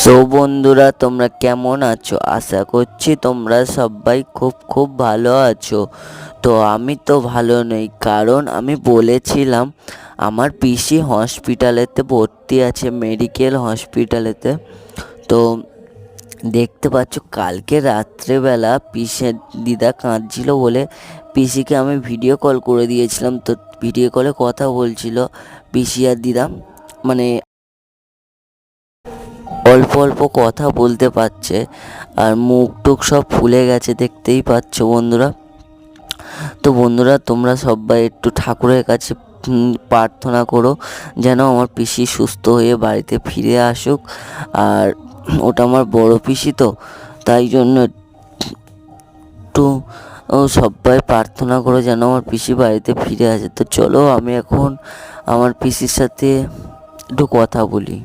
So বন্ধুরা, তোমরা কেমন আছো? আশা করছি তোমরা সবাই খুব ভালো আছো। তো আমি তো ভালো নেই, কারণ আমি বলেছিলাম আমার পিসি হসপিটালেতে ভর্তি আছে, মেডিকেল হসপিটালেতে। তো দেখতে পাচ্ছ কালকে রাত্রেবেলা পিসের দিদা কাঁদছিল বলে পিসিকে আমি ভিডিও কল করে দিয়েছিলাম। তো ভিডিও কলে কথা বলছিল পিসি আর দিদা, মানে অল্প অল্প কথা বলতে পারছে, আর মুখ টুক সব ফুলে গেছে, দেখতেই পাচ্ছ বন্ধুরা। তো বন্ধুরা, তোমরা সবাই একটু ঠাকুরের কাছে প্রার্থনা করো যেন আমার পিসি সুস্থ হয়ে বাড়িতে ফিরে আসুক। আর ওটা আমার বড় পিসি, তো তাই জন্য একটু সবাই প্রার্থনা করো যেন আমার পিসি বাড়িতে ফিরে আসে। তো চলো আমি এখন আমার পিসির সাথে একটু কথা বলি।